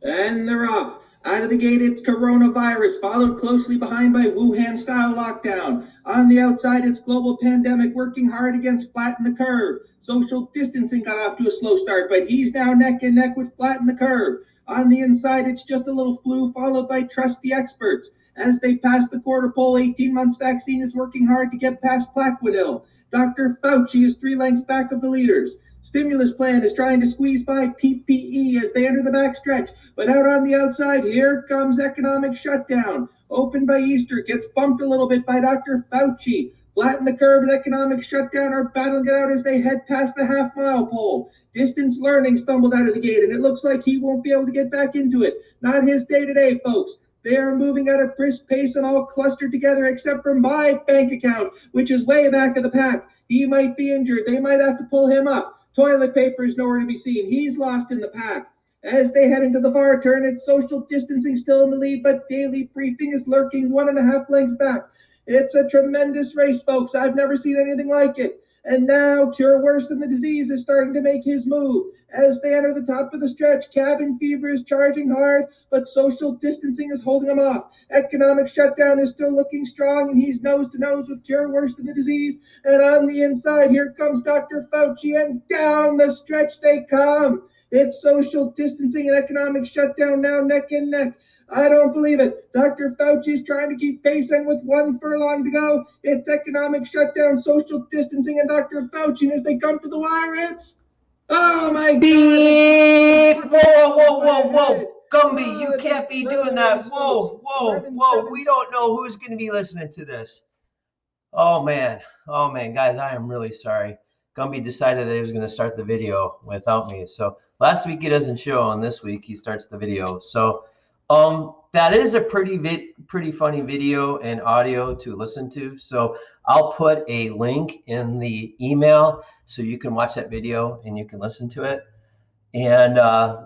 And they're off. Out of the gate, it's coronavirus, followed closely behind by Wuhan-style lockdown. On the outside, it's global pandemic working hard against Flatten the Curve. Social distancing got off to a slow start, but he's now neck and neck with Flatten the Curve. On the inside, it's just a little flu, followed by Trust the Experts. As they pass the quarter pole, 18 months vaccine is working hard to get past Plaquenil. Dr. Fauci is 3 lengths back of the leaders. Stimulus plan is trying to squeeze by PPE as they enter the backstretch. But out on the outside, here comes economic shutdown. Open by Easter, gets bumped a little bit by Dr. Fauci. Flatten the curve and economic shutdown are battling it out as they head past the half-mile pole. Distance learning stumbled out of the gate, and it looks like he won't be able to get back into it. Not his day-to-day, folks. They are moving at a brisk pace and all clustered together except for my bank account, which is way back of the pack. He might be injured. They might have to pull him up. Toilet paper is nowhere to be seen. He's lost in the pack. As they head into the far turn, it's social distancing still in the lead, but daily briefing is lurking 1.5 lengths back. It's a tremendous race, folks. I've never seen anything like it. And now, cure worse than the disease is starting to make his move. As they enter the top of the stretch, cabin fever is charging hard, but social distancing is holding him off. Economic shutdown is still looking strong, and he's nose to nose with cure worse than the disease. And on the inside, here comes Dr. Fauci, and down the stretch they come. It's social distancing and economic shutdown now neck and neck. I don't believe it. Dr. Fauci's trying to keep pace, and with 1 furlong to go, it's economic shutdown, social distancing, and Dr. Fauci. And as they come to the wire, it's oh my Beep! God! Whoa, whoa, whoa, whoa. Gumby, you can't be doing that. Whoa, whoa, whoa. We don't know who's going to be listening to this. Oh, man. Oh, man. Guys, I am really sorry. Gumby decided that he was going to start the video without me. So last week he doesn't show, and this week he starts the video. So that is a pretty funny video and audio to listen to. So I'll put a link in the email so you can watch that video and you can listen to it. And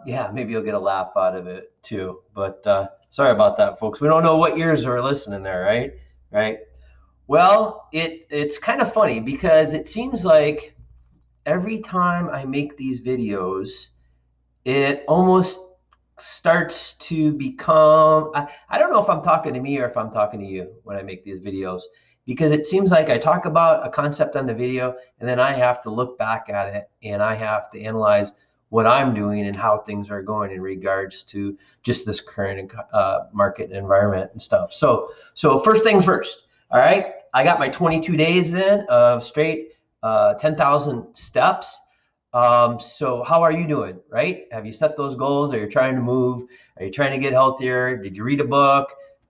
yeah, maybe you'll get a laugh out of it too. But sorry about that, folks. We don't know what ears are listening there, right? Right. Well, it's kind of funny because it seems like every time I make these videos, it almost starts to become I don't know if I'm talking to me or if I'm talking to you when I make these videos, because it seems like I talk about a concept on the video and then I have to look back at it and I have to analyze what I'm doing and how things are going in regards to just this current market environment and stuff. So first things first. All right, I got my 22 days in of straight 10,000 steps. So how are you doing, right? Have you set those goals? Are you trying to move? Are you trying to get healthier? Did you read a book?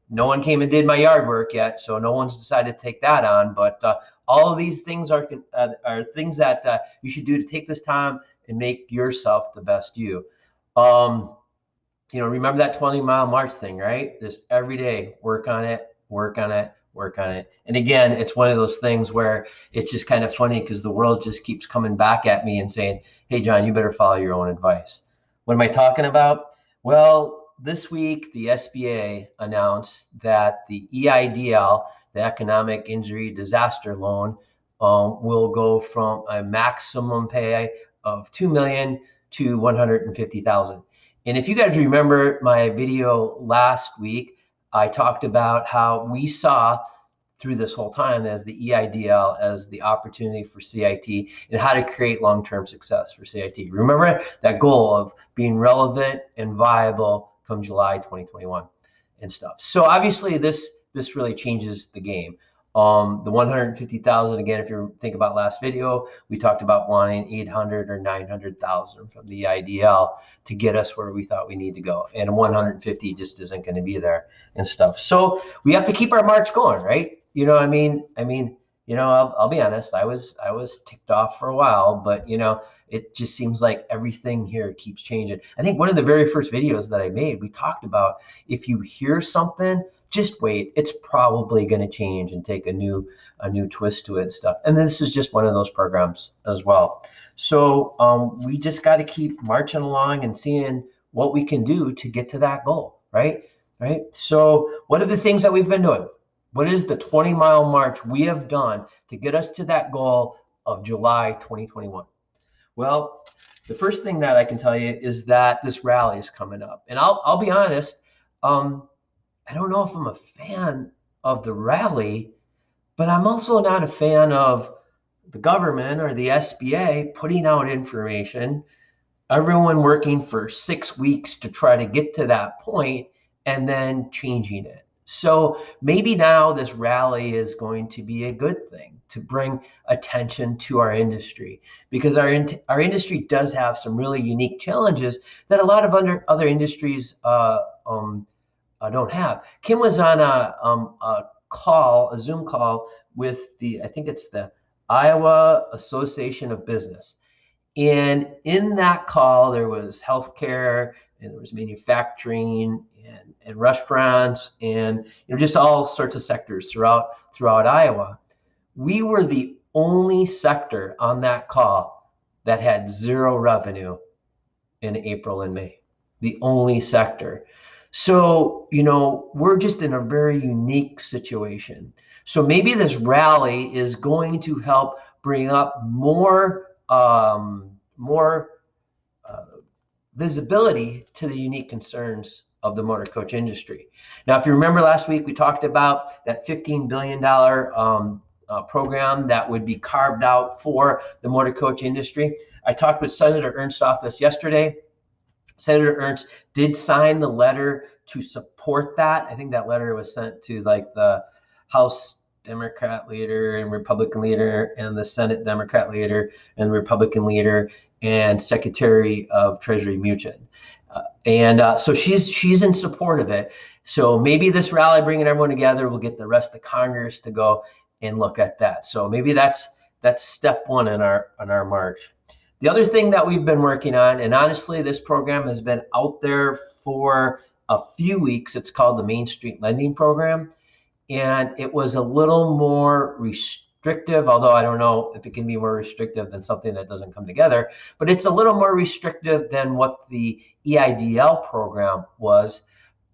No one came and did my yard work yet, so no one's decided to take that on. But all of these things are things that you should do to take this time and make yourself the best you. Remember that 20-mile march thing, right? Just every day, work on it, work on it, work on it. And again, it's one of those things where it's just kind of funny because the world just keeps coming back at me and saying, hey, John, you better follow your own advice. What am I talking about? Well, this week, the SBA announced that the EIDL, the Economic Injury Disaster Loan, will go from a maximum pay of $2 million to $150,000. And if you guys remember my video last week, I talked about how we saw through this whole time as the EIDL as the opportunity for CIT and how to create long-term success for CIT. Remember that goal of being relevant and viable come July 2021 and stuff. So obviously this really changes the game. The 150,000, again, if you think about last video, we talked about wanting 800 or 900,000 from the IDL to get us where we thought we need to go. And 150 just isn't going to be there and stuff. So we have to keep our march going, right? I'll be honest, I was ticked off for a while, but it just seems like everything here keeps changing. I think one of the very first videos that I made, we talked about if you hear something, just wait. It's probably going to change and take a new twist to it and stuff. And this is just one of those programs as well. So we just got to keep marching along and seeing what we can do to get to that goal, right? Right. So what are the things that we've been doing? What is the 20-mile march we have done to get us to that goal of July 2021? Well, The first thing that I can tell you is that this rally is coming up. And I'll be honest, I don't know if I'm a fan of the rally, but I'm also not a fan of the government or the SBA putting out information, everyone working for 6 weeks to try to get to that point and then changing it. So maybe now this rally is going to be a good thing to bring attention to our industry, because our industry does have some really unique challenges that a lot of other industries don't have. Kim was on a Zoom call with I think it's the Iowa Association of Business. And in that call, there was healthcare and there was manufacturing and restaurants and just all sorts of sectors throughout Iowa. We were the only sector on that call that had zero revenue in April and May. The only sector. So, we're just in a very unique situation. So maybe this rally is going to help bring up more visibility to the unique concerns of the motor coach industry. Now, if you remember last week, we talked about that $15 billion program that would be carved out for the motor coach industry. I talked with Senator Ernst's office yesterday. Senator Ernst did sign the letter to support that. I think that letter was sent to like the House Democrat leader and Republican leader and the Senate Democrat leader and Republican leader and Secretary of Treasury Mnuchin. So she's in support of it. So maybe this rally bringing everyone together will get the rest of Congress to go and look at that. So maybe that's step one in our march. The other thing that we've been working on, and honestly, this program has been out there for a few weeks. It's called the Main Street Lending Program. And it was a little more restrictive, although I don't know if it can be more restrictive than something that doesn't come together, but it's a little more restrictive than what the EIDL program was.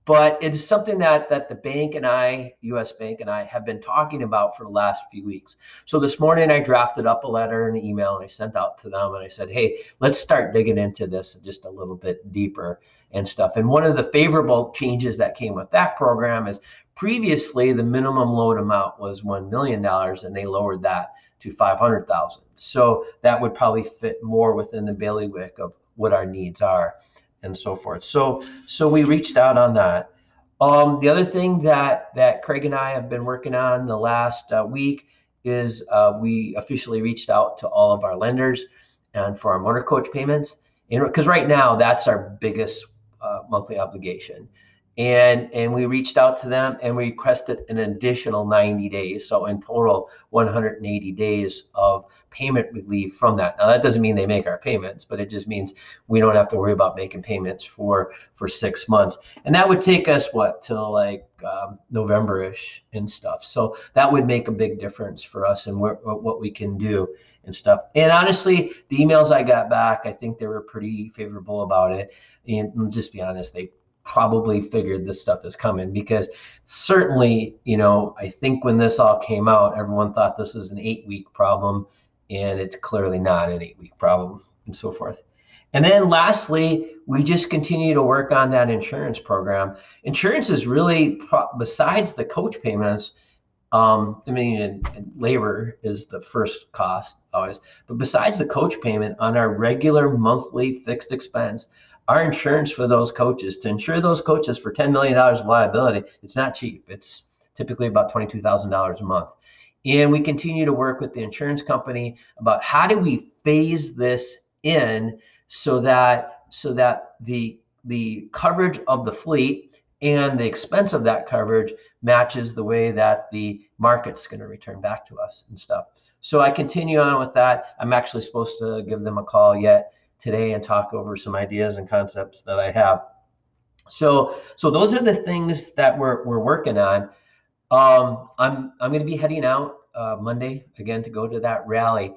But it is something that the bank and I, US Bank and I, have been talking about for the last few weeks. So this morning I drafted up a letter and an email and I sent out to them and I said, hey, let's start digging into this just a little bit deeper and stuff. And one of the favorable changes that came with that program is previously the minimum loan amount was $1 million and they lowered that to $500,000. So that would probably fit more within the bailiwick of what our needs are and so forth. So we reached out on that. The other thing that Craig and I have been working on the last week is we officially reached out to all of our lenders and for our motor coach payments, because right now that's our biggest monthly obligation. And we reached out to them and we requested an additional 90 days. So in total, 180 days of payment relief from that. Now that doesn't mean they make our payments, but it just means we don't have to worry about making payments for 6 months. And that would take us till like November-ish and stuff. So that would make a big difference for us and what we can do and stuff. And honestly, the emails I got back, I think they were pretty favorable about it. And just be honest, they probably figured this stuff is coming, because certainly, I think when this all came out, everyone thought this was an 8-week problem, and it's clearly not an 8-week problem and so forth. And then lastly, we just continue to work on that insurance program. Insurance is really, besides the coach payments, and labor is the first cost always, but besides the coach payment on our regular monthly fixed expense, our insurance for those coaches, to insure those coaches for $10 million of liability, it's not cheap. It's typically about $22,000 a month. And we continue to work with the insurance company about how do we phase this in so that the coverage of the fleet and the expense of that coverage matches the way that the market's going to return back to us and stuff. So I continue on with that. I'm actually supposed to give them a call yet today and talk over some ideas and concepts that I have. So those are the things that we're working on. I'm going to be heading out Monday again to go to that rally.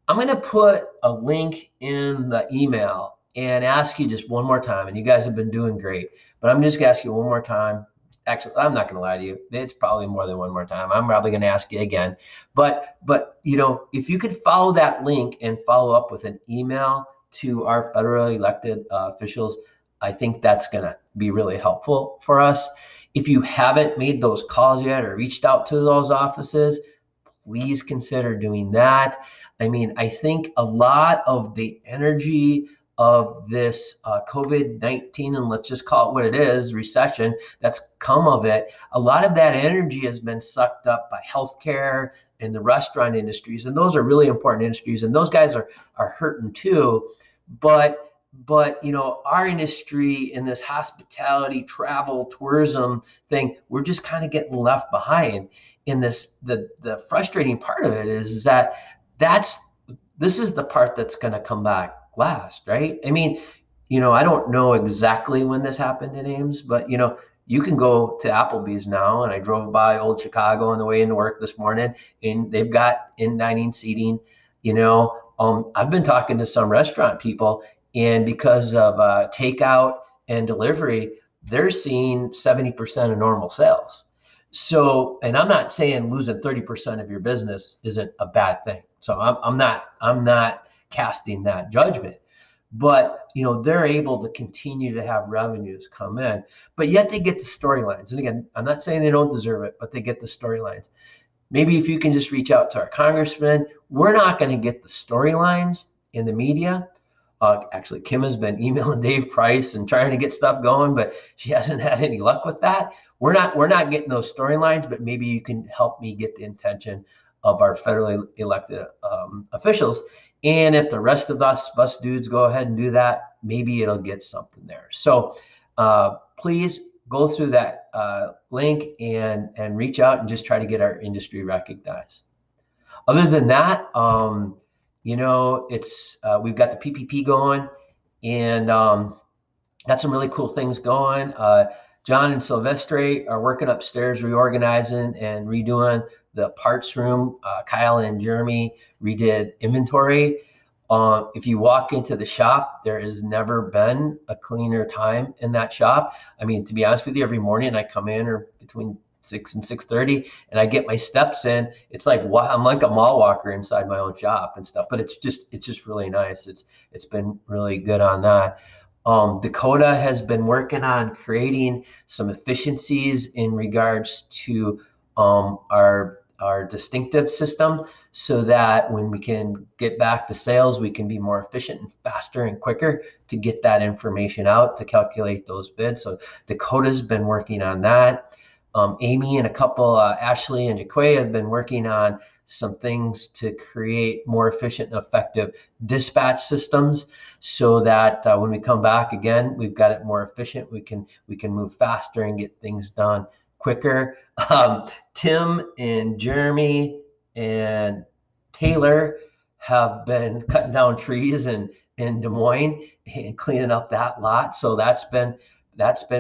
I'm going to put a link in the email and ask you just one more time. And you guys have been doing great, but I'm just going to ask you one more time. Actually, I'm not going to lie to you. It's probably more than one more time. I'm probably going to ask you again. But if you could follow that link and follow up with an email to our federally elected officials, I think that's going to be really helpful for us. If you haven't made those calls yet or reached out to those offices, please consider doing that. I mean, I think a lot of the energy of this COVID-19, and let's just call it what it is, recession that's come of it, a lot of that energy has been sucked up by healthcare and the restaurant industries. And those are really important industries. And those guys are hurting too. But our industry in this hospitality, travel, tourism thing, we're just kind of getting left behind in this. The frustrating part of it is that this is the part that's going to come back last, right? I mean, I don't know exactly when this happened in Ames, but you can go to Applebee's now, and I drove by Old Chicago on the way into work this morning, and they've got in-dining seating. I've been talking to some restaurant people, and because of takeout and delivery, they're seeing 70% of normal sales. So, and I'm not saying losing 30% of your business isn't a bad thing. So I'm not casting that judgment, but they're able to continue to have revenues come in, but yet they get the storylines. And again, I'm not saying they don't deserve it, but they get the storylines. Maybe if you can just reach out to our congressman, we're not going to get the storylines in the media. Actually, Kim has been emailing Dave Price and trying to get stuff going, but she hasn't had any luck with that. We're not getting those storylines, but maybe you can help me get the intention of our federally elected officials. And if the rest of us bus dudes go ahead and do that, maybe it'll get something there. So please go through that link and reach out and just try to get our industry recognized. Other than that, it's we've got the PPP going, and got some really cool things going. John and Silvestre are working upstairs, reorganizing and redoing the parts room. Kyle and Jeremy redid inventory. If you walk into the shop, there has never been a cleaner time in that shop. I mean, to be honest with you, every morning I come in or between 6 and 6:30, and I get my steps in. It's like I'm like a mall walker inside my own shop and stuff. But it's just really nice. It's been really good on that. Dakota has been working on creating some efficiencies in regards to our distinctive system, so that when we can get back to sales, we can be more efficient and faster and quicker to get that information out to calculate those bids. So Dakota's been working on that. Amy and a couple, Ashley and Jaquay, have been working on some things to create more efficient and effective dispatch systems, so that when we come back again, we've got it more efficient. We can move faster and get things done quicker. Tim and Jeremy and Taylor have been cutting down trees in Des Moines and cleaning up that lot. So that's been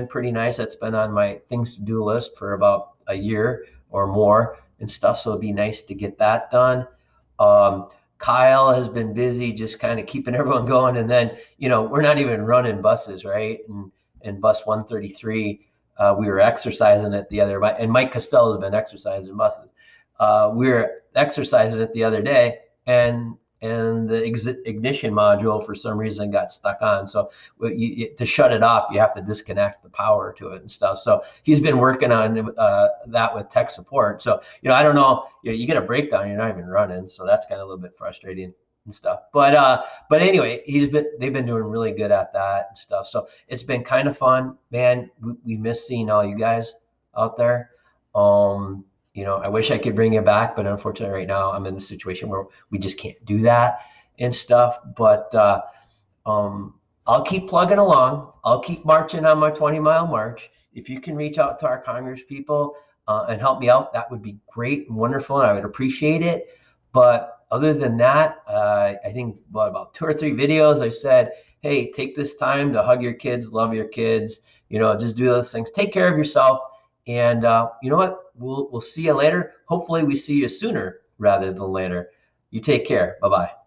pretty nice. That's been on my things to do list for about a year or more and stuff. So it'd be nice to get that done. Kyle has been busy just kind of keeping everyone going. And then, we're not even running buses, right? And bus 133, we were exercising it the other, and Mike Costello has been exercising buses. We were exercising it the other day, and the ignition module for some reason got stuck on. So to shut it off, you have to disconnect the power to it and stuff. So he's been working on that with tech support. So, I don't know, you get a breakdown, you're not even running. So that's kind of a little bit frustrating and stuff. But anyway, they've been doing really good at that and stuff. So it's been kind of fun, man. We miss seeing all you guys out there. I wish I could bring you back, but unfortunately right now I'm in a situation where we just can't do that and stuff. But I'll keep plugging along. I'll keep marching on my 20-mile march. If you can reach out to our Congress people and help me out, that would be great and wonderful, and I would appreciate it. But other than that, I think about 2 or 3 videos I've said, hey, take this time to hug your kids, love your kids, just do those things. Take care of yourself. And you know what? We'll see you later. Hopefully we see you sooner rather than later. You take care. Bye-bye.